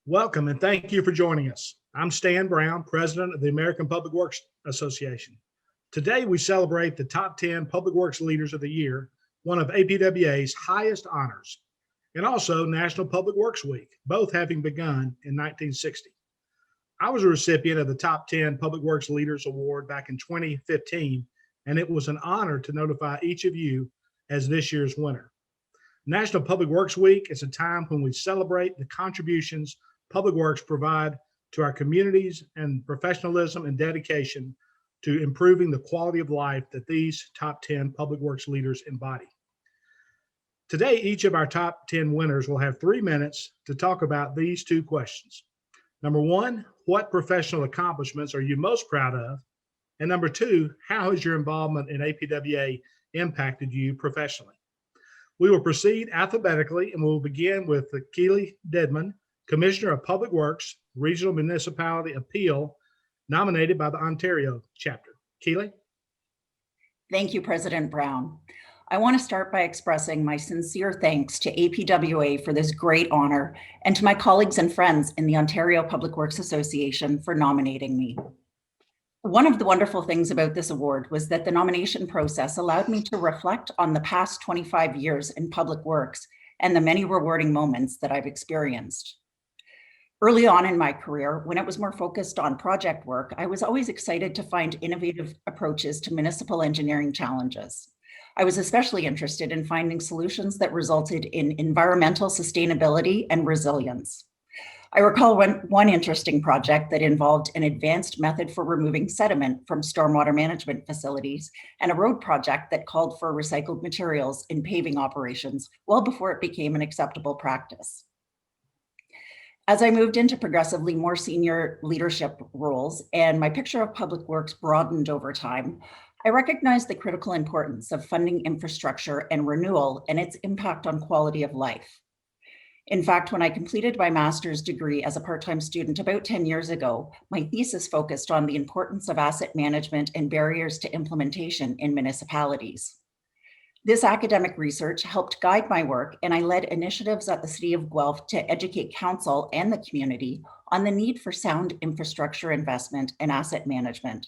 Welcome and thank you for joining us. I'm Stan Brown, President of the American Public Works Association. Today we celebrate the top 10 Public Works Leaders of the Year, one of APWA's highest honors, and also National Public Works Week, both having begun in 1960. I was a recipient of the Top 10 Public Works Leaders Award back in 2015, and it was an honor to notify each of you as this year's winner. National Public Works Week is a time when we celebrate the contributions Public Works provide to our communities and professionalism and dedication to improving the quality of life that these top 10 Public Works leaders embody. Today, each of our top 10 winners will have 3 minutes to talk about these two questions. Number one, what professional accomplishments are you most proud of? And number two, how has your involvement in APWA impacted you professionally? We will proceed alphabetically and we'll begin with the KEALY DEDMAN, Commissioner of Public Works, Regional Municipality Appeal, nominated by the Ontario chapter. KEALY. Thank you, President Brown. I want to start by expressing my sincere thanks to APWA for this great honor and to my colleagues and friends in the Ontario Public Works Association for nominating me. One of the wonderful things about this award was that the nomination process allowed me to reflect on the past 25 years in public works and the many rewarding moments that I've experienced. Early on in my career, when it was more focused on project work, I was always excited to find innovative approaches to municipal engineering challenges. I was especially interested in finding solutions that resulted in environmental sustainability and resilience. I recall one interesting project that involved an advanced method for removing sediment from stormwater management facilities and a road project that called for recycled materials in paving operations well before it became an acceptable practice. As I moved into progressively more senior leadership roles and my picture of public works broadened over time, I recognized the critical importance of funding infrastructure and renewal and its impact on quality of life. In fact, when I completed my master's degree as a part-time student about 10 years ago, my thesis focused on the importance of asset management and barriers to implementation in municipalities. This academic research helped guide my work, and I led initiatives at the City of Guelph to educate council and the community on the need for sound infrastructure investment and asset management.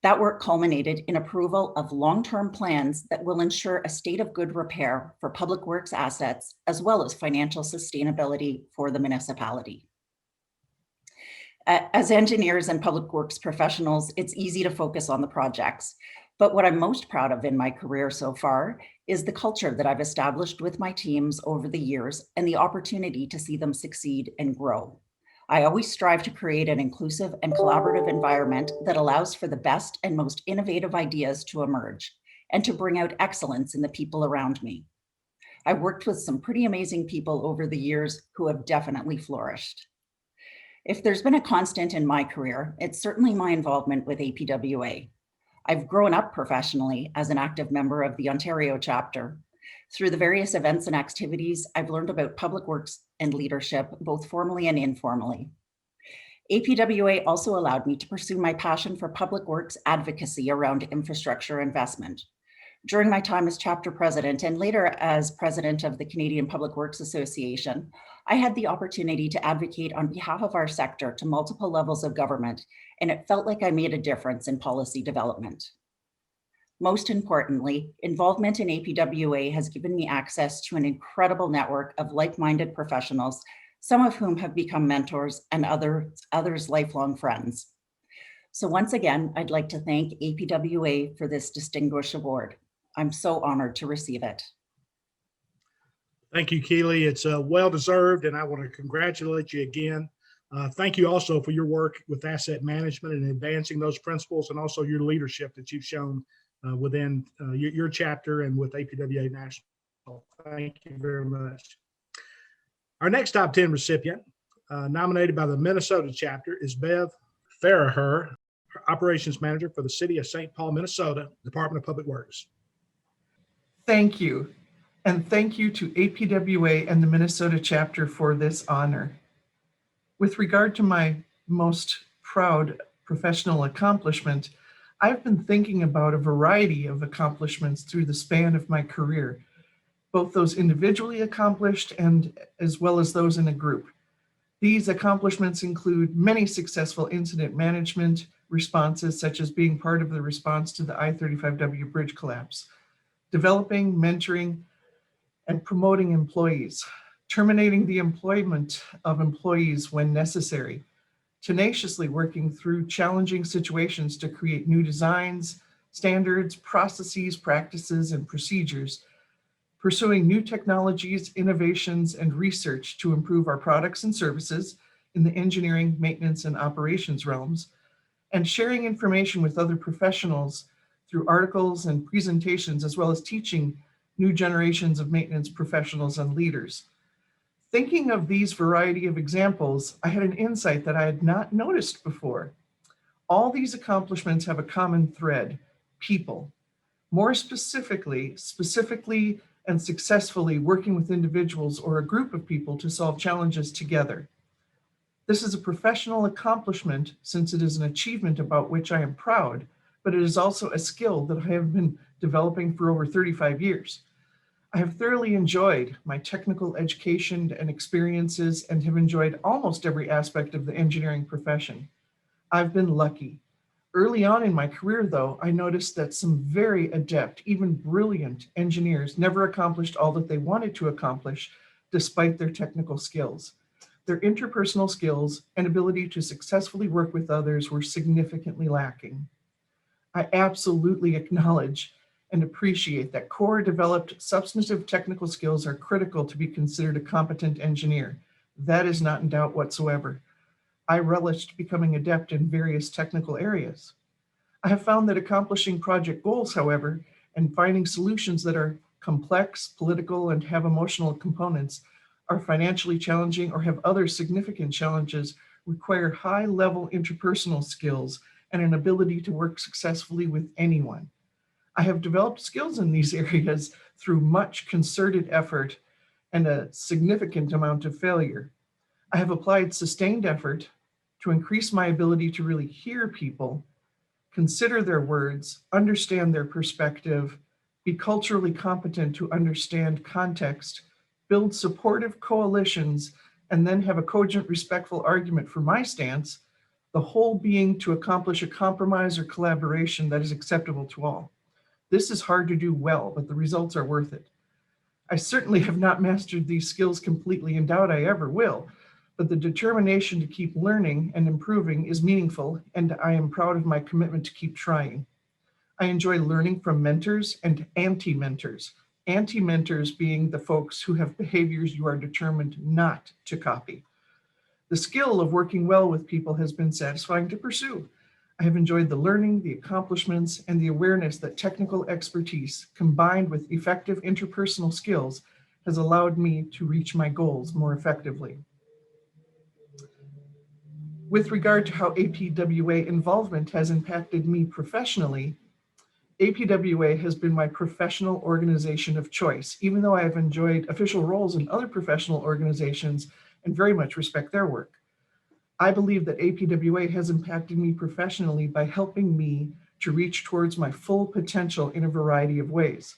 That work culminated in approval of long-term plans that will ensure a state of good repair for public works assets, as well as financial sustainability for the municipality. As engineers and public works professionals, it's easy to focus on the projects. But what I'm most proud of in my career so far is the culture that I've established with my teams over the years and the opportunity to see them succeed and grow. I always strive to create an inclusive and collaborative environment that allows for the best and most innovative ideas to emerge and to bring out excellence in the people around me. I've worked with some pretty amazing people over the years who have definitely flourished. If there's been a constant in my career, it's certainly my involvement with APWA. I've grown up professionally as an active member of the Ontario chapter. Through the various events and activities, I've learned about public works and leadership, both formally and informally. APWA also allowed me to pursue my passion for public works advocacy around infrastructure investment. During my time as chapter president and later as president of the Canadian Public Works Association, I had the opportunity to advocate on behalf of our sector to multiple levels of government, and it felt like I made a difference in policy development. Most importantly, involvement in APWA has given me access to an incredible network of like-minded professionals, some of whom have become mentors and others lifelong friends. So once again, I'd like to thank APWA for this distinguished award. I'm so honored to receive it. Thank you, KEALY. It's well-deserved, and I want to congratulate you again. Thank you also for your work with asset management and advancing those principles, and also your leadership that you've shown within your chapter and with APWA National. Thank you very much. Our next top 10 recipient, nominated by the Minnesota chapter, is Bev FARRAHER, Operations Manager for the City of St. Paul, Minnesota, Department of Public Works. Thank you. And thank you to APWA and the Minnesota chapter for this honor. With regard to my most proud professional accomplishment, I've been thinking about a variety of accomplishments through the span of my career, both those individually accomplished and as well as those in a group. These accomplishments include many successful incident management responses, such as being part of the response to the I-35W bridge collapse, developing, mentoring, and promoting employees, terminating the employment of employees when necessary, tenaciously working through challenging situations to create new designs, standards, processes, practices, and procedures, pursuing new technologies, innovations, and research to improve our products and services in the engineering, maintenance, and operations realms, and sharing information with other professionals through articles and presentations, as well as teaching new generations of maintenance professionals and leaders. Thinking of these variety of examples, I had an insight that I had not noticed before. All these accomplishments have a common thread: people. More specifically and successfully working with individuals or a group of people to solve challenges together. This is a professional accomplishment since it is an achievement about which I am proud, but it is also a skill that I have been developing for over 35 years. I have thoroughly enjoyed my technical education and experiences and have enjoyed almost every aspect of the engineering profession. I've been lucky. Early on in my career, though, I noticed that some very adept, even brilliant engineers never accomplished all that they wanted to accomplish despite their technical skills. Their interpersonal skills and ability to successfully work with others were significantly lacking. I absolutely acknowledge and appreciate that core developed substantive technical skills are critical to be considered a competent engineer. That is not in doubt whatsoever. I relished becoming adept in various technical areas. I have found that accomplishing project goals, however, and finding solutions that are complex, political, and have emotional components, are financially challenging, or have other significant challenges, require high-level interpersonal skills and an ability to work successfully with anyone. I have developed skills in these areas through much concerted effort and a significant amount of failure. I have applied sustained effort to increase my ability to really hear people, consider their words, understand their perspective, be culturally competent to understand context, build supportive coalitions, and then have a cogent, respectful argument for my stance, the whole being to accomplish a compromise or collaboration that is acceptable to all. This is hard to do well, but the results are worth it. I certainly have not mastered these skills completely and doubt I ever will, but the determination to keep learning and improving is meaningful, and I am proud of my commitment to keep trying. I enjoy learning from mentors and anti-mentors. Anti-mentors being the folks who have behaviors you are determined not to copy. The skill of working well with people has been satisfying to pursue. I have enjoyed the learning, the accomplishments, and the awareness that technical expertise combined with effective interpersonal skills has allowed me to reach my goals more effectively. With regard to how APWA involvement has impacted me professionally, APWA has been my professional organization of choice, even though I have enjoyed official roles in other professional organizations and very much respect their work. I believe that APWA has impacted me professionally by helping me to reach towards my full potential in a variety of ways.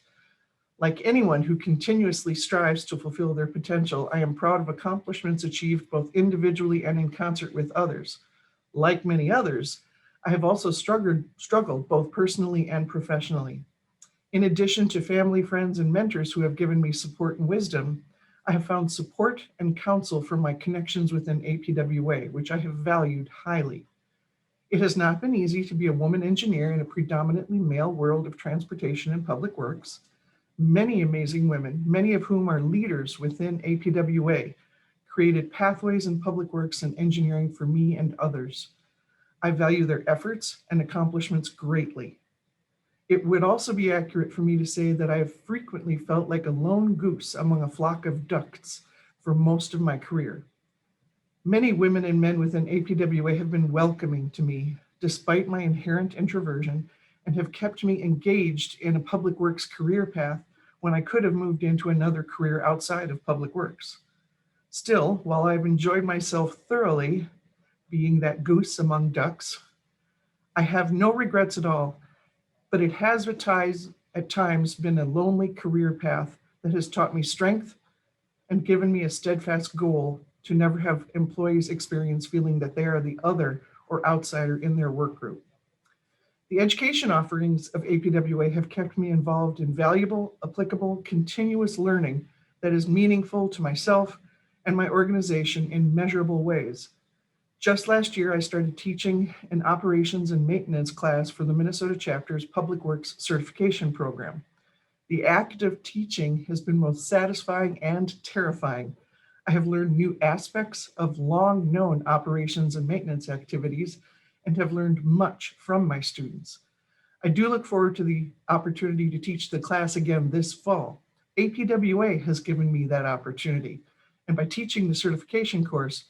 Like anyone who continuously strives to fulfill their potential, I am proud of accomplishments achieved both individually and in concert with others. Like many others, I have also struggled both personally and professionally. In addition to family, friends, and mentors who have given me support and wisdom, I have found support and counsel from my connections within APWA, which I have valued highly. It has not been easy to be a woman engineer in a predominantly male world of transportation and public works. Many amazing women, many of whom are leaders within APWA, created pathways in public works and engineering for me and others. I value their efforts and accomplishments greatly. It would also be accurate for me to say that I have frequently felt like a lone goose among a flock of ducks for most of my career. Many women and men within APWA have been welcoming to me despite my inherent introversion and have kept me engaged in a public works career path when I could have moved into another career outside of public works. Still, while I've enjoyed myself thoroughly, being that goose among ducks, I have no regrets at all, but it has at times been a lonely career path that has taught me strength and given me a steadfast goal to never have employees experience feeling that they are the other or outsider in their work group. The education offerings of APWA have kept me involved in valuable, applicable, continuous learning that is meaningful to myself and my organization in measurable ways. Just last year, I started teaching an operations and maintenance class for the Minnesota chapter's Public Works certification program. The act of teaching has been both satisfying and terrifying. I have learned new aspects of long-known operations and maintenance activities and have learned much from my students. I do look forward to the opportunity to teach the class again this fall. APWA has given me that opportunity, and by teaching the certification course,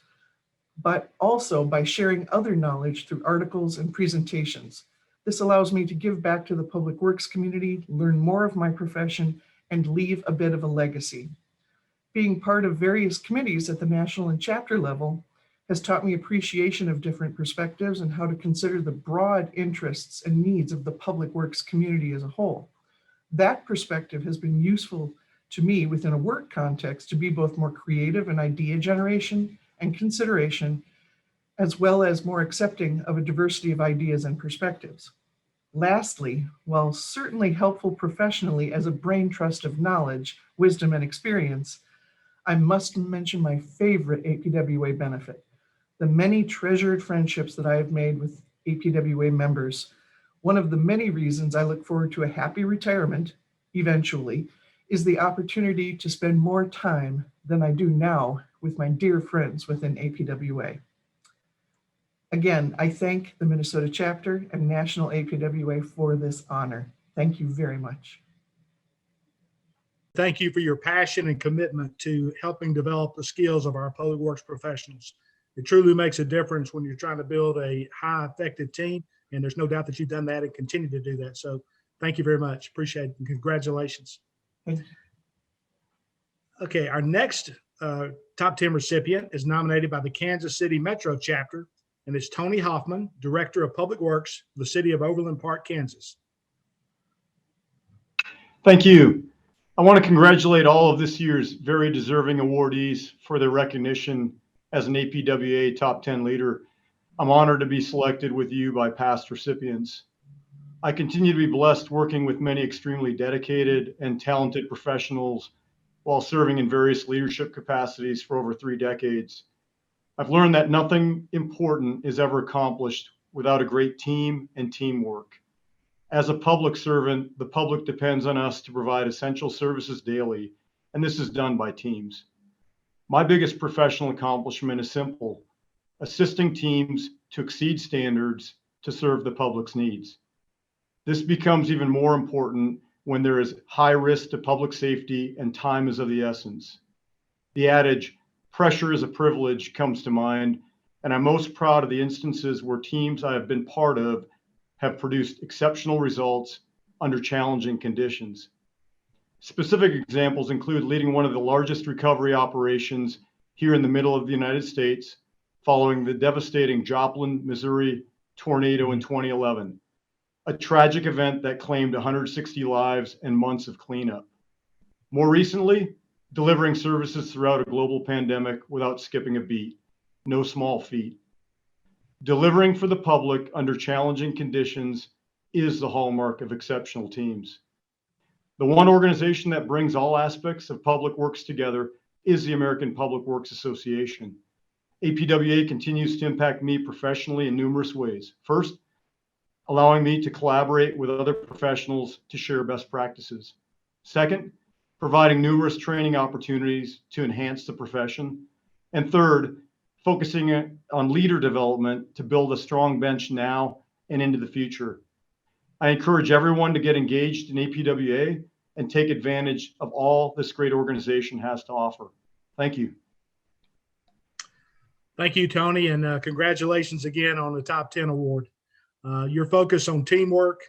but also by sharing other knowledge through articles and presentations. This allows me to give back to the public works community, learn more of my profession, and leave a bit of a legacy. Being part of various committees at the national and chapter level has taught me appreciation of different perspectives and how to consider the broad interests and needs of the public works community as a whole. That perspective has been useful to me within a work context to be both more creative in idea generation and consideration, as well as more accepting of a diversity of ideas and perspectives. Lastly, while certainly helpful professionally as a brain trust of knowledge, wisdom, and experience, I must mention my favorite APWA benefit, the many treasured friendships that I have made with APWA members. One of the many reasons I look forward to a happy retirement, eventually, is the opportunity to spend more time than I do now with my dear friends within APWA. Again, I thank the Minnesota chapter and National APWA for this honor. Thank you very much. Thank you for your passion and commitment to helping develop the skills of our public works professionals. It truly makes a difference when you're trying to build a high effective team, and there's no doubt that you've done that and continue to do that. So thank you very much. Appreciate it, and congratulations. Thank you. Okay, our next top 10 recipient is nominated by the Kansas City Metro chapter, and it's Tony Hoffman, Director of Public Works for the City of Overland Park, Kansas. Thank you. I want to congratulate all of this year's very deserving awardees for their recognition as an APWA Top 10 leader. I'm honored to be selected with you by past recipients. I continue to be blessed working with many extremely dedicated and talented professionals while serving in various leadership capacities for over 3 decades. I've learned that nothing important is ever accomplished without a great team and teamwork. As a public servant, the public depends on us to provide essential services daily, and this is done by teams. My biggest professional accomplishment is simple: assisting teams to exceed standards to serve the public's needs. This becomes even more important when there is high risk to public safety and time is of the essence. The adage, "pressure is a privilege," comes to mind, and I'm most proud of the instances where teams I have been part of have produced exceptional results under challenging conditions. Specific examples include leading one of the largest recovery operations here in the middle of the United States following the devastating Joplin, Missouri tornado in 2011, a tragic event that claimed 160 lives and months of cleanup. More recently, delivering services throughout a global pandemic without skipping a beat, no small feat. Delivering for the public under challenging conditions is the hallmark of exceptional teams. The one organization that brings all aspects of public works together is the American Public Works Association. APWA continues to impact me professionally in numerous ways. First, allowing me to collaborate with other professionals to share best practices. Second, providing numerous training opportunities to enhance the profession. And third, focusing on leader development to build a strong bench now and into the future. I encourage everyone to get engaged in APWA and take advantage of all this great organization has to offer. Thank you. Thank you, Tony, and congratulations again on the Top 10 award. Your focus on teamwork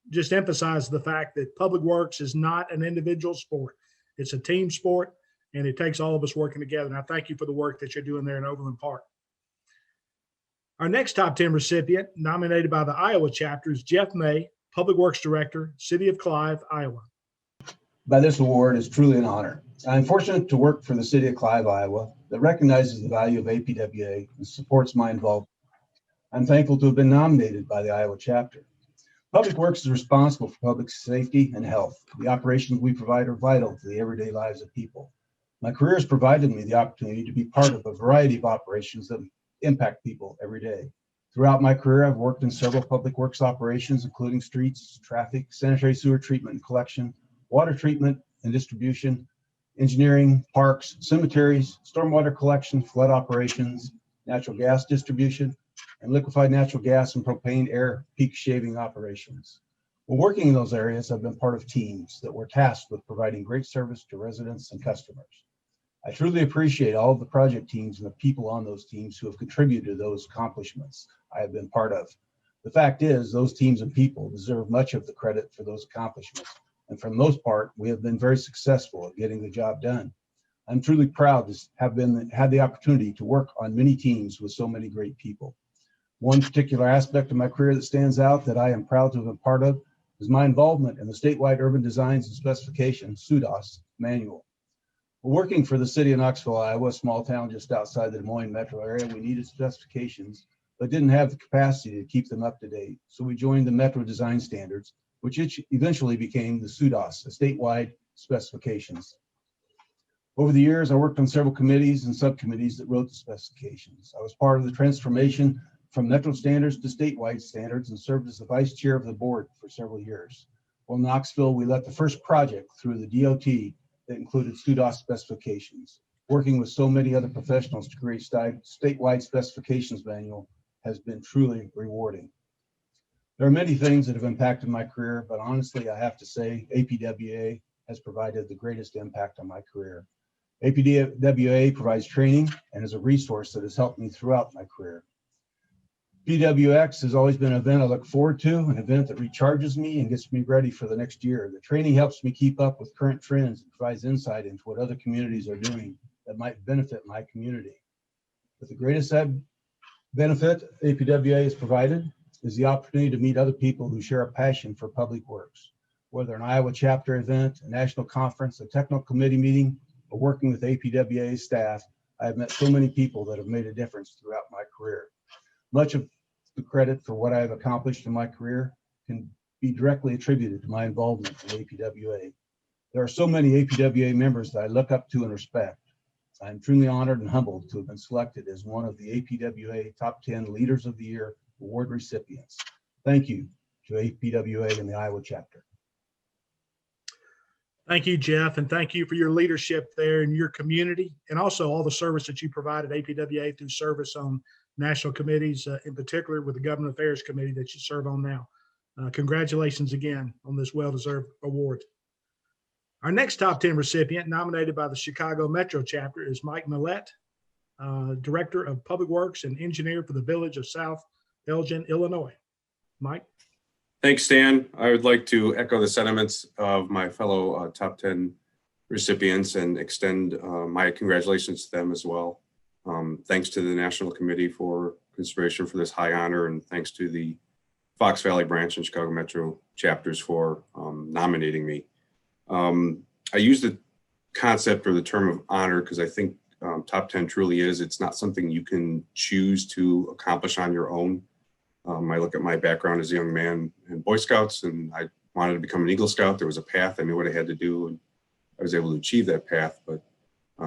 just emphasizes the fact that public works is not an individual sport. It's a team sport, and it takes all of us working together. And I thank you for the work that you're doing there in Overland Park. Our next Top 10 recipient, nominated by the Iowa chapter, is Jeff May, Public Works Director, City of Clive, Iowa. by this award is truly an honor. I'm fortunate to work for the city of Clive, Iowa, that recognizes the value of APWA and supports my involvement. I'm thankful to have been nominated by the Iowa chapter. Public Works is responsible for public safety and health. The operations we provide are vital to the everyday lives of people. My career has provided me the opportunity to be part of a variety of operations that impact people every day. Throughout my career, I've worked in several public works operations, including streets, traffic, sanitary sewer treatment and collection, water treatment and distribution, engineering, parks, cemeteries, stormwater collection, flood operations, natural gas distribution, and liquefied natural gas and propane air peak shaving operations. While working in those areas, I've been part of teams that were tasked with providing great service to residents and customers. I truly appreciate all of the project teams and the people on those teams who have contributed to those accomplishments I have been part of. The fact is, those teams and people deserve much of the credit for those accomplishments. And for the most part, we have been very successful at getting the job done. I'm truly proud to have had the opportunity to work on many teams with so many great people. One particular aspect of my career that stands out that I am proud to have been part of is my involvement in the statewide urban designs and specifications (SUDAS) manual. Working for the city of Knoxville, Iowa, a small town just outside the Des Moines metro area, we needed specifications, but didn't have the capacity to keep them up to date. So we joined the Metro Design Standards, which eventually became the SUDAS, the statewide specifications. Over the years, I worked on several committees and subcommittees that wrote the specifications. I was part of the transformation from Metro standards to statewide standards and served as the vice chair of the board for several years. While in Knoxville, we led the first project through the DOT that included SUDAS specifications. Working with so many other professionals to create statewide specifications manual has been truly rewarding. There are many things that have impacted my career, but honestly, I have to say APWA has provided the greatest impact on my career. APWA provides training and is a resource that has helped me throughout my career. PWX has always been an event I look forward to, an event that recharges me and gets me ready for the next year. The training helps me keep up with current trends and provides insight into what other communities are doing that might benefit my community. But the greatest benefit APWA has provided is the opportunity to meet other people who share a passion for public works. Whether an Iowa chapter event, a national conference, a technical committee meeting, or working with APWA staff, I have met so many people that have made a difference throughout my career. Much of the credit for what I have accomplished in my career can be directly attributed to my involvement in APWA. There are so many APWA members that I look up to and respect. I am truly honored and humbled to have been selected as one of the APWA Top 10 Leaders of the Year award recipients. Thank you to APWA and the Iowa chapter. Thank you, Jeff, and thank you for your leadership there in your community and also all the service that you provided APWA through service on national committees, in particular with the Government Affairs Committee that you serve on now. Congratulations again on this well-deserved award. Our next top 10 recipient nominated by the Chicago Metro chapter is Mike Millette, Director of Public Works and Engineer for the Village of South Elgin, Illinois. Mike. Thanks, Stan. I would like to echo the sentiments of my fellow top 10 recipients and extend my congratulations to them as well. Thanks to the National Committee for consideration for this high honor, and thanks to the Fox Valley branch and Chicago Metro chapters for nominating me. I use the concept or the term of honor because I think top 10 truly is. It's not something you can choose to accomplish on your own. I look at my background as a young man in Boy Scouts, and I wanted to become an Eagle Scout. There was a path. I knew what I had to do, and I was able to achieve that path. But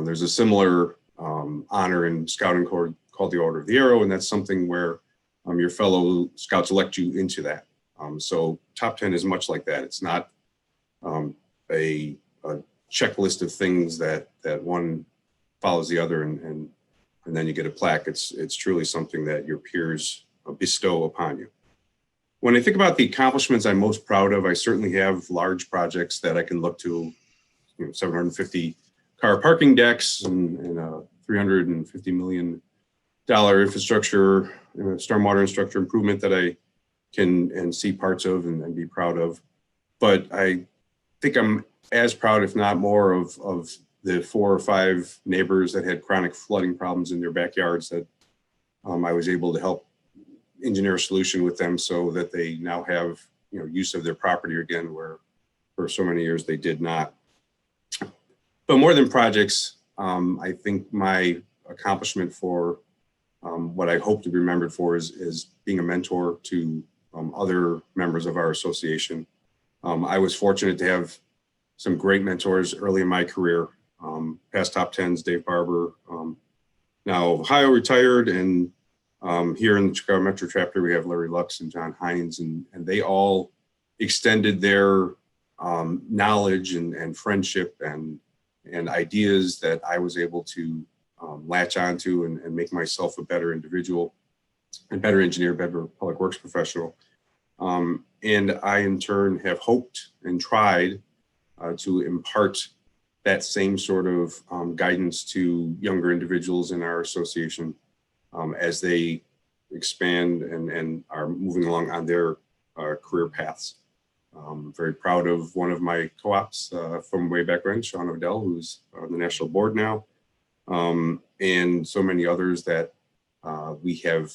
there's a similar honor in Scouting Corps called the Order of the Arrow, and that's something where your fellow Scouts elect you into that. So top 10 is much like that. It's not a checklist of things that one follows the other and then you get a plaque. It's truly something that your peers bestow upon you. When I think about the accomplishments I'm most proud of, I certainly have large projects that I can look to, 750 car parking decks and a $350 million infrastructure, stormwater infrastructure improvement that I can see parts of and be proud of. But I think I'm as proud, if not more, of the 4 or 5 neighbors that had chronic flooding problems in their backyards that I was able to help engineer a solution with them so that they now have use of their property again, where for so many years they did not. But more than projects, I think my accomplishment for what I hope to be remembered for is being a mentor to other members of our association. I was fortunate to have some great mentors early in my career. Past top 10s, Dave Barber, now Ohio retired, and here in the Chicago Metro chapter, we have Larry Lux and John Hines, and they all extended their knowledge and friendship and ideas that I was able to latch onto and make myself a better individual, a better engineer, better public works professional. And I, in turn, have hoped and tried to impart that same sort of guidance to younger individuals in our association as they expand and are moving along on their career paths. Very proud of one of my co-ops from way back when, Sean Odell, who's on the national board now, and so many others that we have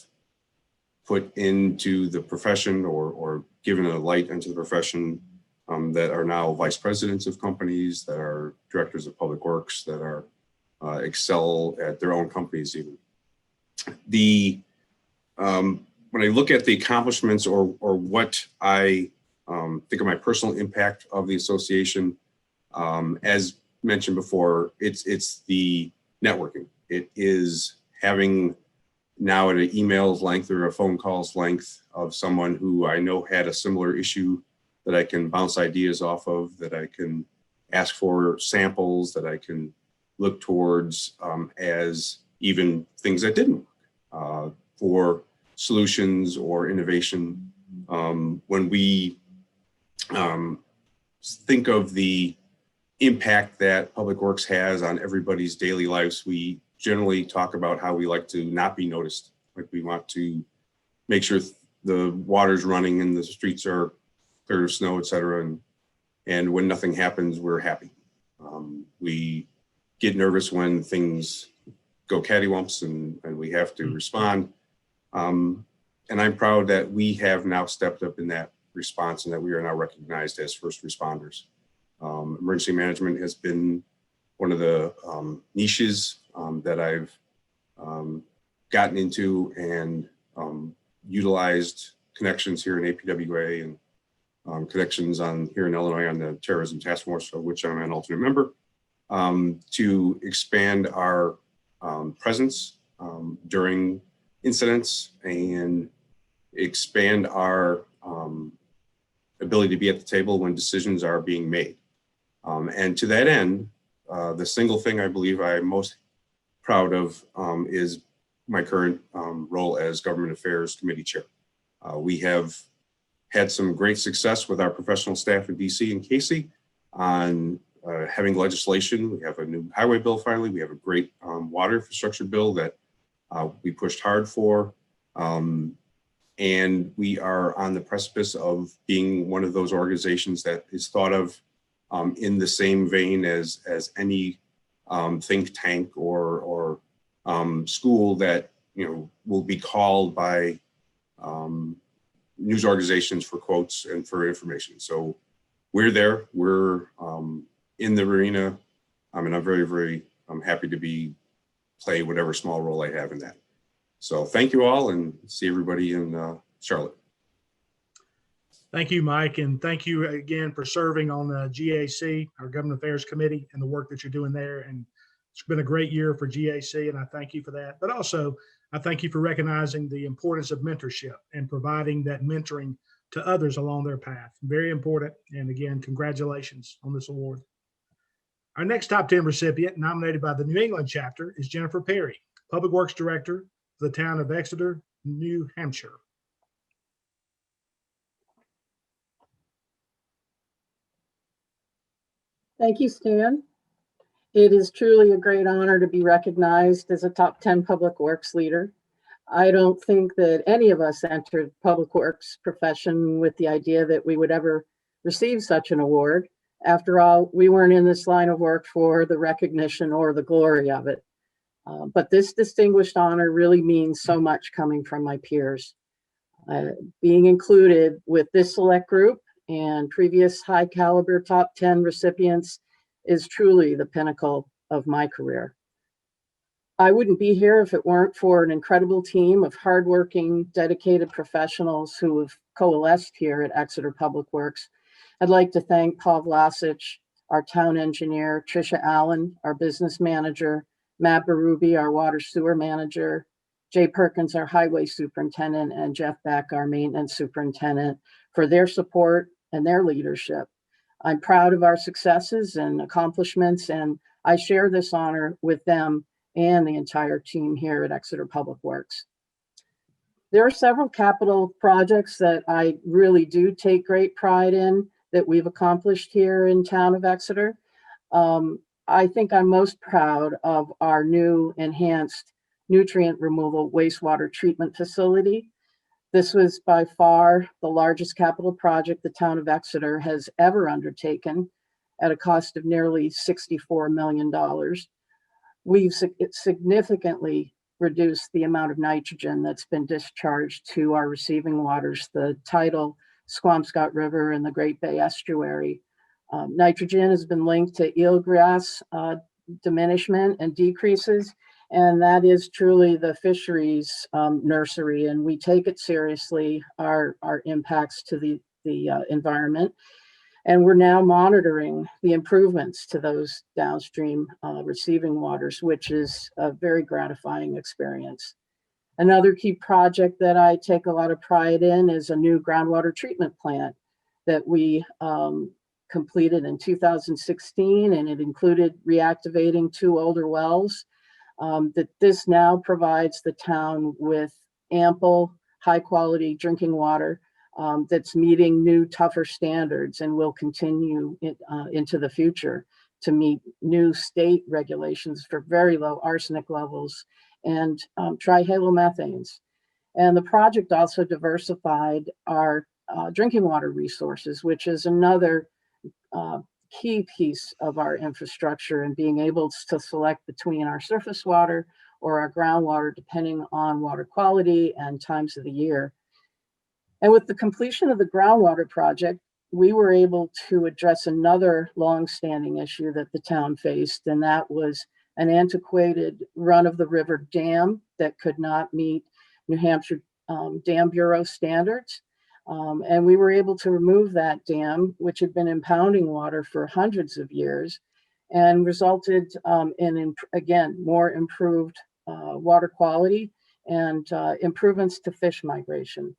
put into the profession or given a light into the profession that are now vice presidents of companies, that are directors of public works, that are excel at their own companies even. When I look at the accomplishments or what I think of my personal impact of the association, as mentioned before, it's the networking. It is having now at an email's length or a phone call's length of someone who I know had a similar issue that I can bounce ideas off of, that I can ask for samples, that I can look towards as even things that didn't work for solutions or innovation. When we think of the impact that public works has on everybody's daily lives, we generally talk about how we like to not be noticed. Like we want to make sure the water's running and the streets are clear of snow, et cetera. And when nothing happens, we're happy. We get nervous when things go cattywumps and we have to respond. And I'm proud that we have now stepped up in that response and that we are now recognized as first responders. Emergency management has been one of the niches that I've gotten into and utilized connections here in APWA and connections here in Illinois on the terrorism task force, of which I'm an alternate member, to expand our presence during incidents and expand our ability to be at the table when decisions are being made. And to that end, the single thing I believe I'm most proud of is my current role as Government Affairs Committee Chair. We have had some great success with our professional staff in DC and Casey on having legislation. We have a new highway bill finally. We have a great water infrastructure bill that we pushed hard for. And we are on the precipice of being one of those organizations that is thought of in the same vein as any think tank or school that will be called by news organizations for quotes and for information. So we're there. We're in the arena, and I'm very, very happy to play whatever small role I have in that. So thank you all, and see everybody in Charlotte. Thank you, Mike, and thank you again for serving on the GAC, our Government Affairs Committee, and the work that you're doing there. And it's been a great year for GAC, and I thank you for that. But also, I thank you for recognizing the importance of mentorship and providing that mentoring to others along their path. Very important. And again, congratulations on this award. Our next top 10 recipient, nominated by the New England chapter, is Jennifer Perry, Public Works Director for the town of Exeter, New Hampshire. Thank you, Stan. It is truly a great honor to be recognized as a top 10 public works leader. I don't think that any of us entered public works profession with the idea that we would ever receive such an award. After all, we weren't in this line of work for the recognition or the glory of it. But this distinguished honor really means so much coming from my peers. Being included with this select group and previous high caliber top 10 recipients is truly the pinnacle of my career. I wouldn't be here if it weren't for an incredible team of hardworking, dedicated professionals who have coalesced here at Exeter Public Works. I'd like to thank Paul Vlasich, our town engineer, Tricia Allen, our business manager, Matt Berube, our water sewer manager, Jay Perkins, our highway superintendent, and Jeff Beck, our maintenance superintendent, for their support and their leadership. I'm proud of our successes and accomplishments, and I share this honor with them and the entire team here at Exeter Public Works. There are several capital projects that I really do take great pride in that we've accomplished here in town of Exeter. I think I'm most proud of our new enhanced nutrient removal wastewater treatment facility. This was by far the largest capital project the town of Exeter has ever undertaken at a cost of nearly $64 million. We've significantly reduced the amount of nitrogen that's been discharged to our receiving waters, the tidal Squamscott River and the Great Bay Estuary. Nitrogen has been linked to eelgrass diminishment and decreases, and that is truly the fisheries nursery, and we take it seriously, our impacts to the environment. And we're now monitoring the improvements to those downstream receiving waters, which is a very gratifying experience. Another key project that I take a lot of pride in is a new groundwater treatment plant that we completed in 2016, and it included reactivating 2 older wells. That this now provides the town with ample, high-quality drinking water that's meeting new, tougher standards, and will continue into the future to meet new state regulations for very low arsenic levels and trihalomethanes. And the project also diversified our drinking water resources, which is another key piece of our infrastructure, and being able to select between our surface water or our groundwater, depending on water quality and times of the year. And with the completion of the groundwater project, we were able to address another long-standing issue that the town faced, and that was an antiquated run-of-the-river dam that could not meet New Hampshire Dam Bureau standards. And we were able to remove that dam, which had been impounding water for hundreds of years, and resulted in, again, more improved water quality and improvements to fish migration.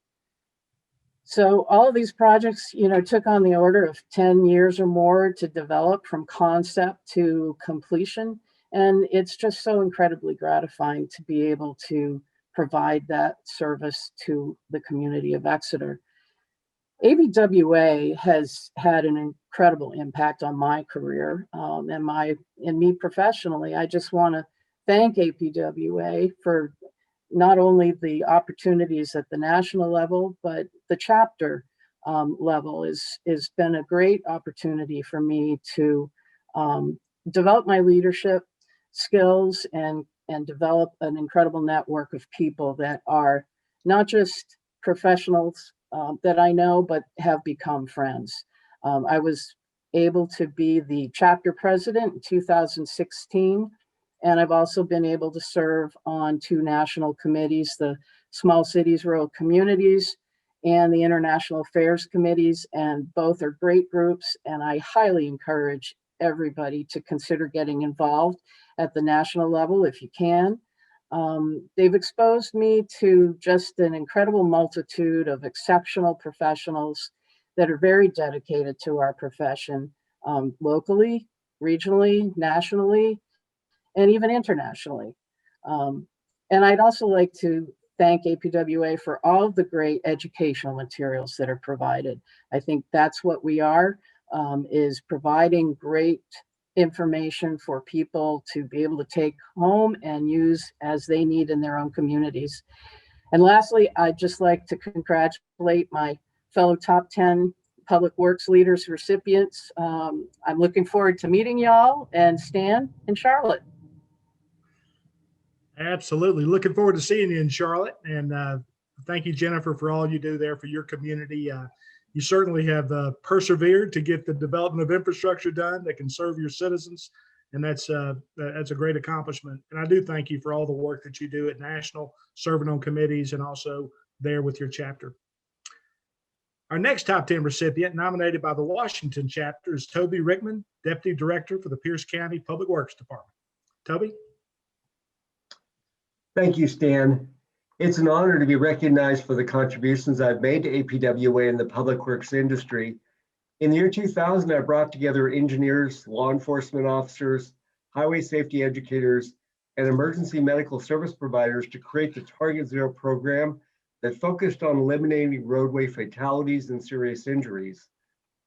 So all of these projects, took on the order of 10 years or more to develop from concept to completion. And it's just so incredibly gratifying to be able to provide that service to the community of Exeter. APWA has had an incredible impact on my career and me professionally. I just want to thank APWA for not only the opportunities at the national level, but the chapter level has been a great opportunity for me to develop my leadership skills and develop an incredible network of people that are not just professionals that I know, but have become friends. I was able to be the chapter president in 2016. And I've also been able to serve on 2 national committees, the Small Cities, Rural Communities, and the International Affairs Committees, and both are great groups, and I highly encourage everybody to consider getting involved at the national level if you can. They've exposed me to just an incredible multitude of exceptional professionals that are very dedicated to our profession, locally, regionally, nationally, and even internationally. And I'd also like to thank APWA for all of the great educational materials that are provided. I think that's what we are, is providing great information for people to be able to take home and use as they need in their own communities. And lastly, I'd just like to congratulate my fellow top 10 Public Works Leaders recipients. I'm looking forward to meeting y'all and Stan in Charlotte. Absolutely. Looking forward to seeing you in Charlotte. And thank you, Jennifer, for all you do there for your community. You certainly have persevered to get the development of infrastructure done that can serve your citizens. And that's a great accomplishment. And I do thank you for all the work that you do at national, serving on committees, and also there with your chapter. Our next top 10 recipient, nominated by the Washington chapter, is Toby Rickman, Deputy Director for the Pierce County Public Works Department. Toby? Thank you, Stan. It's an honor to be recognized for the contributions I've made to APWA and the public works industry. In the year 2000, I brought together engineers, law enforcement officers, highway safety educators, and emergency medical service providers to create the Target Zero program that focused on eliminating roadway fatalities and serious injuries.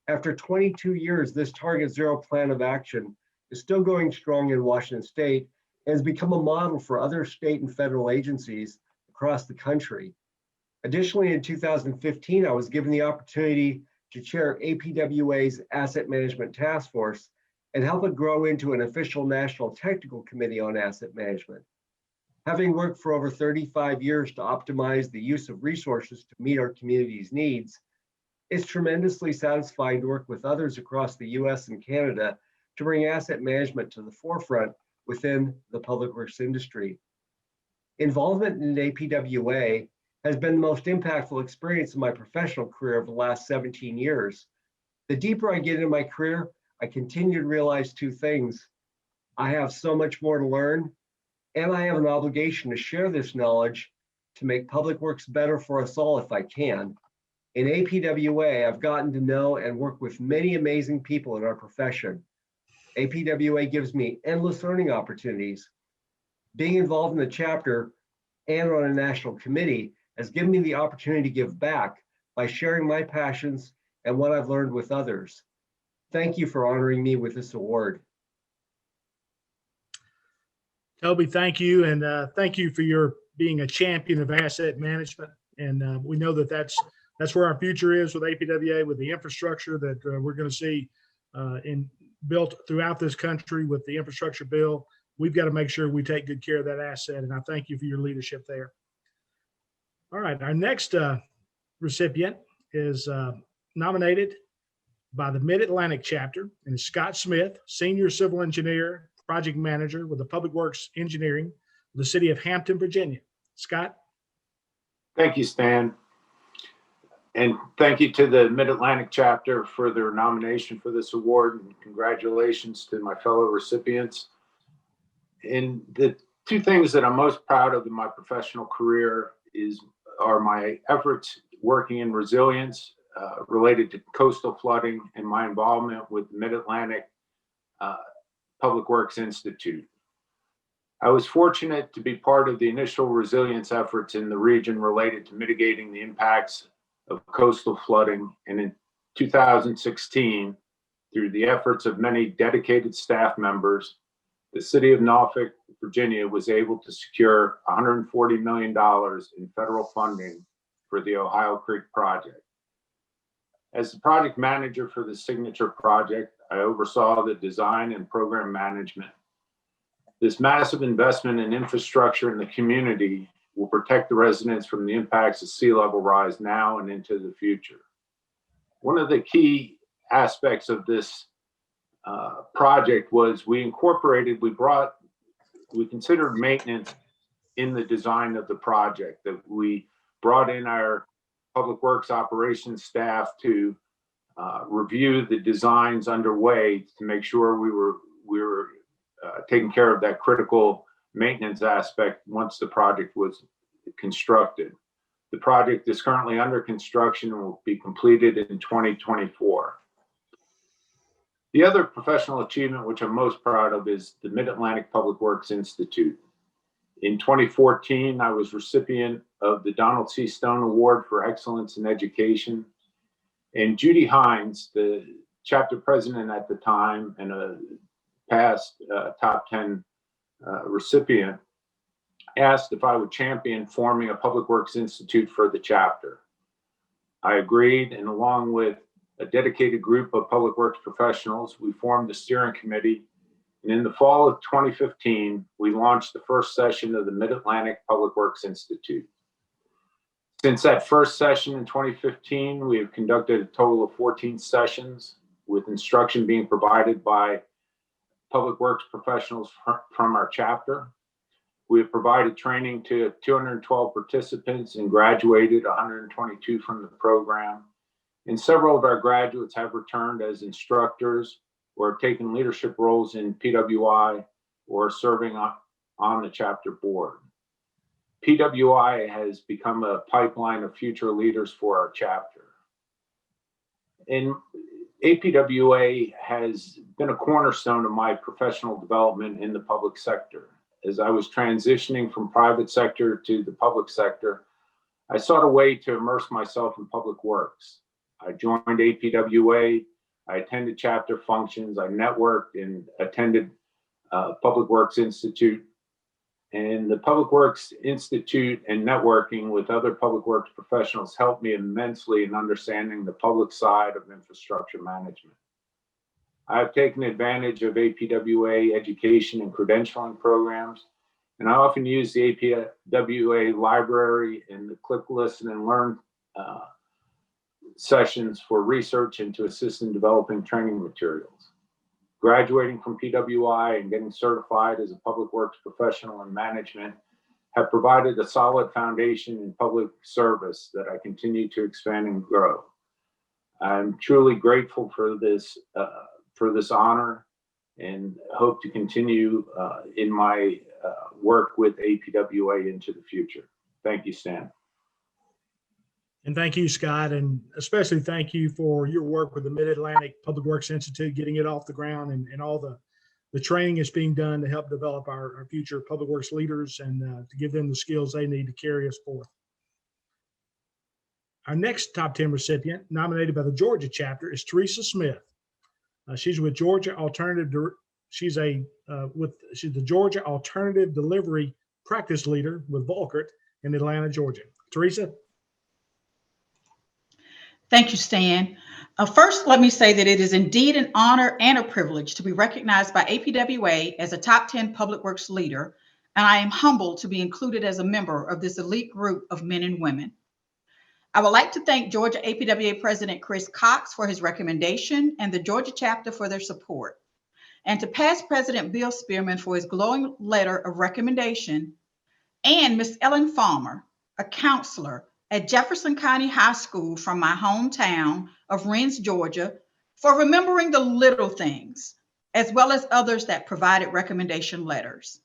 After 22 years, this Target Zero plan of action is still going strong in Washington State and has become a model for other state and federal agencies across the country. Additionally, in 2015, I was given the opportunity to chair APWA's Asset Management Task Force and help it grow into an official National Technical Committee on Asset Management. Having worked for over 35 years to optimize the use of resources to meet our community's needs, it's tremendously satisfying to work with others across the US and Canada to bring asset management to the forefront within the public works industry. Involvement in APWA has been the most impactful experience in my professional career over the last 17 years. The deeper I get into my career, I continue to realize two things. I have so much more to learn, and I have an obligation to share this knowledge to make public works better for us all if I can. In APWA, I've gotten to know and work with many amazing people in our profession. APWA gives me endless learning opportunities. Being involved in the chapter and on a national committee has given me the opportunity to give back by sharing my passions and what I've learned with others. Thank you for honoring me with this award. Toby, thank you. And thank you for your being a champion of asset management. And we know that that's where our future is with APWA, with the infrastructure that we're going to see built throughout this country with the infrastructure bill. We've got to make sure we take good care of that asset. And I thank you for your leadership there. All right. Our next recipient is nominated by the Mid-Atlantic chapter, and is Scott Smith, Senior Civil Engineer, Project Manager with the Public Works Engineering of the City of Hampton, Virginia. Scott? Thank you, Stan. And thank you to the Mid-Atlantic chapter for their nomination for this award, and congratulations to my fellow recipients. And the two things that I'm most proud of in my professional career are my efforts working in resilience related to coastal flooding and my involvement with the Mid-Atlantic Public Works Institute. I was fortunate to be part of the initial resilience efforts in the region related to mitigating the impacts of coastal flooding. And in 2016, through the efforts of many dedicated staff members, the City of Norfolk, Virginia was able to secure $140 million in federal funding for the Ohio Creek project. As the project manager for the signature project, I oversaw the design and program management. This massive investment in infrastructure in the community will protect the residents from the impacts of sea level rise now and into the future. One of the key aspects of this project was we considered maintenance in the design of the project, that we brought in our public works operations staff to review the designs underway to make sure we were taking care of that critical maintenance aspect once the project was constructed. The project is currently under construction and will be completed in 2024. The other professional achievement which I'm most proud of is the Mid-Atlantic Public Works Institute. In 2014, I was recipient of the Donald C. Stone Award for Excellence in Education. And Judy Hines, the chapter president at the time and a past top 10 recipient, asked if I would champion forming a Public Works Institute for the chapter. I agreed, and along with a dedicated group of public works professionals, we formed a steering committee. And in the fall of 2015, we launched the first session of the Mid-Atlantic Public Works Institute. Since that first session in 2015, we have conducted a total of 14 sessions with instruction being provided by public works professionals from our chapter. We have provided training to 212 participants and graduated 122 from the program. And several of our graduates have returned as instructors or have taken leadership roles in PWI or serving on the chapter board. PWI has become a pipeline of future leaders for our chapter. And APWA has been a cornerstone of my professional development in the public sector. As I was transitioning from private sector to the public sector, I sought a way to immerse myself in public works. I joined APWA, I attended chapter functions, I networked and attended Public Works Institute. And the Public Works Institute and networking with other public works professionals helped me immensely in understanding the public side of infrastructure management. I've taken advantage of APWA education and credentialing programs, and I often use the APWA library and the Click, Listen, and Learn sessions for research and to assist in developing training materials. Graduating from PWI and getting certified as a public works professional in management have provided a solid foundation in public service that I continue to expand and grow. I'm truly grateful for this honor and hope to continue in my work with APWA into the future. Thank you, Stan. And thank you, Scott, and especially thank you for your work with the Mid-Atlantic Public Works Institute, getting it off the ground and all the training that's being done to help develop our future public works leaders and to give them the skills they need to carry us forth. Our next top 10 recipient nominated by the Georgia chapter is Teresa Smith. She's with Georgia Alternative. She's the Georgia Alternative Delivery Practice Leader with Volkert in Atlanta, Georgia. Teresa. Thank you, Stan. First, let me say that it is indeed an honor and a privilege to be recognized by APWA as a top 10 public works leader, and I am humbled to be included as a member of this elite group of men and women. I would like to thank Georgia APWA President Chris Cox for his recommendation and the Georgia chapter for their support, and to past President Bill Spearman for his glowing letter of recommendation, and Ms. Ellen Farmer, a counselor at Jefferson County High School from my hometown of Rennes, Georgia, for remembering the little things, as well as others that provided recommendation letters.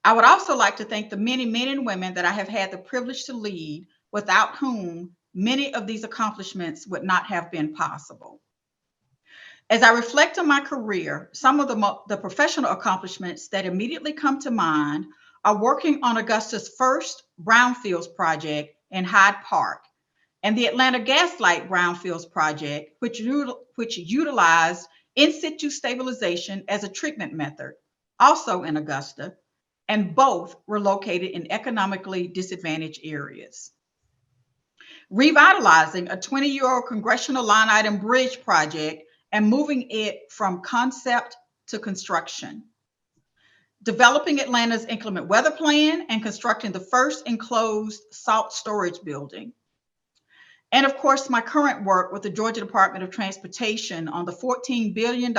I would also like to thank the many men and women that I have had the privilege to lead, without whom many of these accomplishments would not have been possible. As I reflect on my career, some of the professional accomplishments that immediately come to mind are working on Augusta's first brownfields project in Hyde Park and the Atlanta Gaslight Brownfields project, which utilized in situ stabilization as a treatment method, also in Augusta, and both were located in economically disadvantaged areas. Revitalizing a 20-year-old congressional line item bridge project and moving it from concept to construction. Developing Atlanta's inclement weather plan and constructing the first enclosed salt storage building. And of course, my current work with the Georgia Department of Transportation on the $14 billion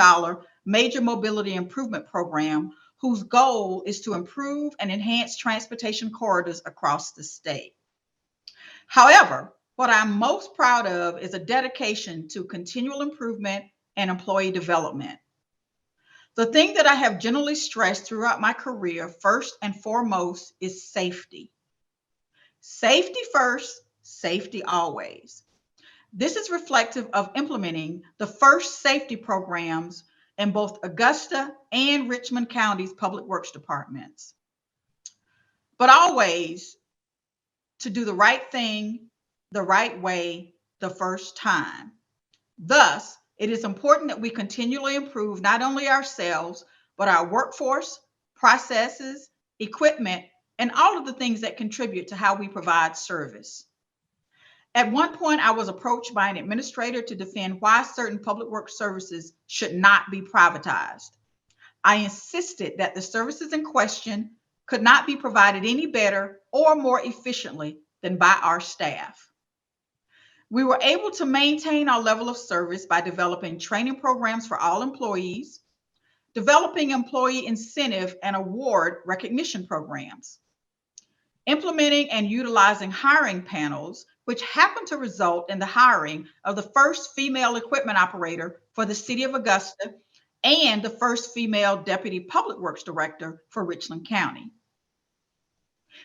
Major Mobility Improvement Program, whose goal is to improve and enhance transportation corridors across the state. However, what I'm most proud of is a dedication to continual improvement and employee development. The thing that I have generally stressed throughout my career, first and foremost, is safety. Safety first, safety always. This is reflective of implementing the first safety programs in both Augusta and Richmond County's public works departments. But always to do the right thing, the right way, the first time. Thus, it is important that we continually improve not only ourselves, but our workforce, processes, equipment, and all of the things that contribute to how we provide service. At one point, I was approached by an administrator to defend why certain public works services should not be privatized. I insisted that the services in question could not be provided any better or more efficiently than by our staff. We were able to maintain our level of service by developing training programs for all employees, developing employee incentive and award recognition programs, implementing and utilizing hiring panels, which happened to result in the hiring of the first female equipment operator for the City of Augusta and the first female Deputy Public Works Director for Richland County.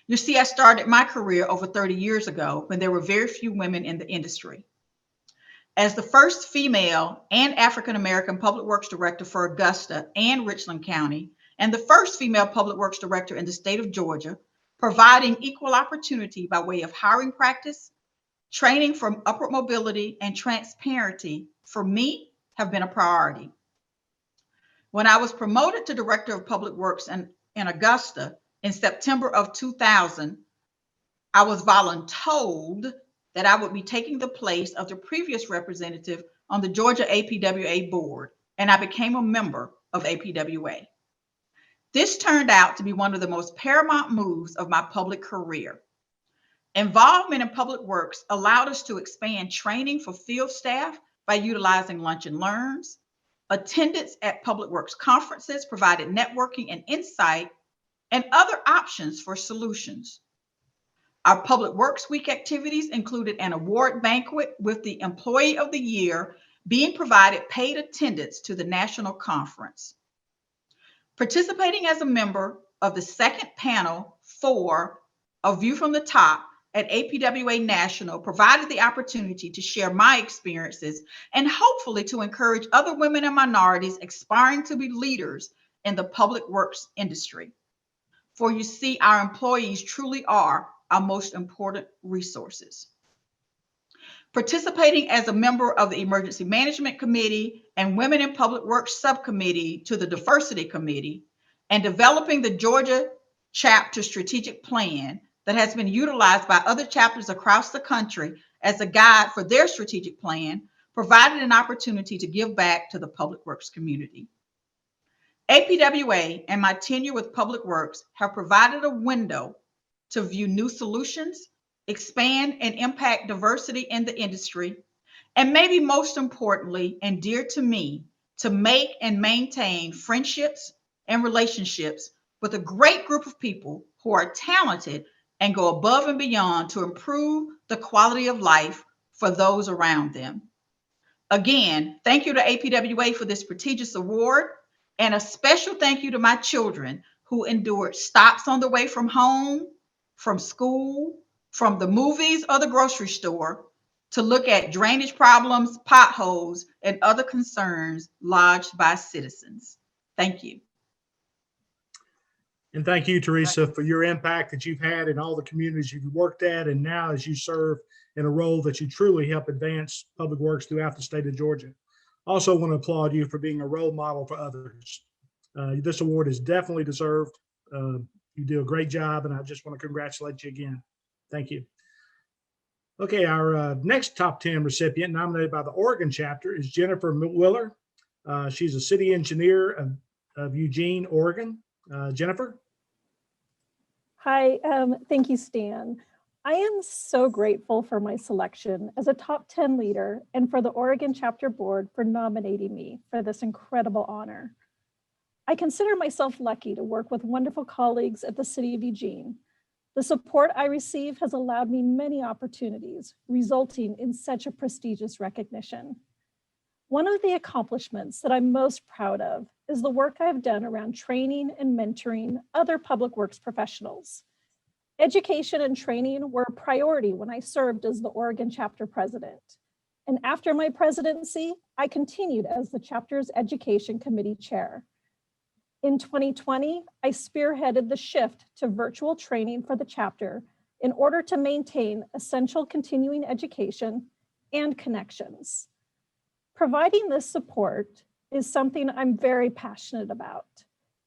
You see, I started my career over 30 years ago when there were very few women in the industry. As the first female and African-American Public Works Director for Augusta and Richland County, and the first female Public Works Director in the state of Georgia, providing equal opportunity by way of hiring practice, training for upward mobility, and transparency for me have been a priority. When I was promoted to Director of Public Works in Augusta in September of 2000, I was voluntold that I would be taking the place of the previous representative on the Georgia APWA board, and I became a member of APWA. This turned out to be one of the most paramount moves of my public career. Involvement in public works allowed us to expand training for field staff by utilizing lunch and learns. Attendance at public works conferences provided networking and insight and other options for solutions. Our Public Works Week activities included an award banquet with the Employee of the Year being provided paid attendance to the national conference. Participating as a member of the second panel for A View from the Top at APWA National provided the opportunity to share my experiences and hopefully to encourage other women and minorities aspiring to be leaders in the public works industry. For you see, our employees truly are our most important resources. Participating as a member of the Emergency Management Committee and Women in Public Works Subcommittee to the Diversity Committee, and developing the Georgia Chapter Strategic Plan that has been utilized by other chapters across the country as a guide for their strategic plan, provided an opportunity to give back to the public works community. APWA and my tenure with Public Works have provided a window to view new solutions, expand and impact diversity in the industry, and maybe most importantly and dear to me, to make and maintain friendships and relationships with a great group of people who are talented and go above and beyond to improve the quality of life for those around them. Again, thank you to APWA for this prestigious award, and a special thank you to my children who endured stops on the way from home, from school, from the movies or the grocery store to look at drainage problems, potholes, and other concerns lodged by citizens. Thank you. And thank you, Teresa, for your impact that you've had in all the communities you've worked at, and now as you serve in a role that you truly help advance public works throughout the state of Georgia. Also want to applaud you for being a role model for others. This award is definitely deserved. You do a great job, and I just want to congratulate you again. Thank you. Okay, our next top 10 recipient nominated by the Oregon chapter is Jennifer Willer. She's a city engineer of Eugene, Oregon. Jennifer? Hi, thank you, Stan. I am so grateful for my selection as a top 10 leader and for the Oregon chapter board for nominating me for this incredible honor. I consider myself lucky to work with wonderful colleagues at the City of Eugene. The support I receive has allowed me many opportunities, resulting in such a prestigious recognition. One of the accomplishments that I'm most proud of is the work I've done around training and mentoring other public works professionals. Education and training were a priority when I served as the Oregon chapter president. And after my presidency, I continued as the chapter's education committee chair. In 2020, I spearheaded the shift to virtual training for the chapter in order to maintain essential continuing education and connections. Providing this support is something I'm very passionate about.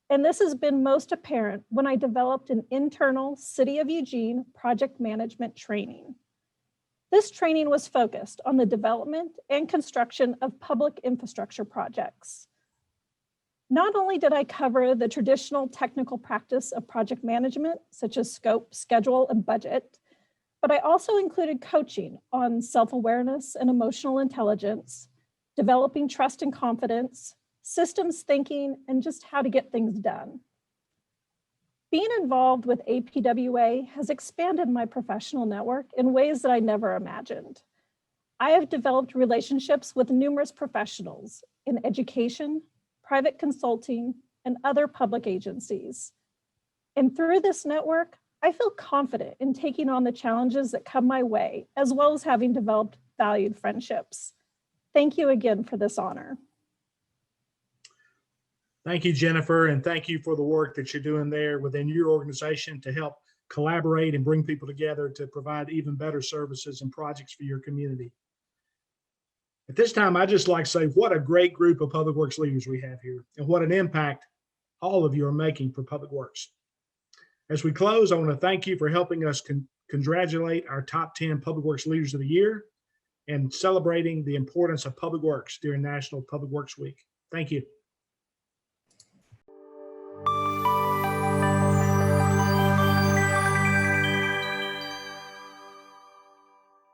And this has been most apparent when I developed an internal City of Eugene project management training. This training was focused on the development and construction of public infrastructure projects. Not only did I cover the traditional technical practice of project management, such as scope, schedule, and budget, but I also included coaching on self-awareness and emotional intelligence, developing trust and confidence, systems thinking, and just how to get things done. Being involved with APWA has expanded my professional network in ways that I never imagined. I have developed relationships with numerous professionals in education, private consulting, and other public agencies. And through this network, I feel confident in taking on the challenges that come my way, as well as having developed valued friendships. Thank you again for this honor. Thank you, Jennifer, and thank you for the work that you're doing there within your organization to help collaborate and bring people together to provide even better services and projects for your community. At this time, I'd just like to say what a great group of public works leaders we have here and what an impact all of you are making for public works. As we close, I want to thank you for helping us congratulate our top 10 public works leaders of the year and celebrating the importance of public works during National Public Works Week. Thank you.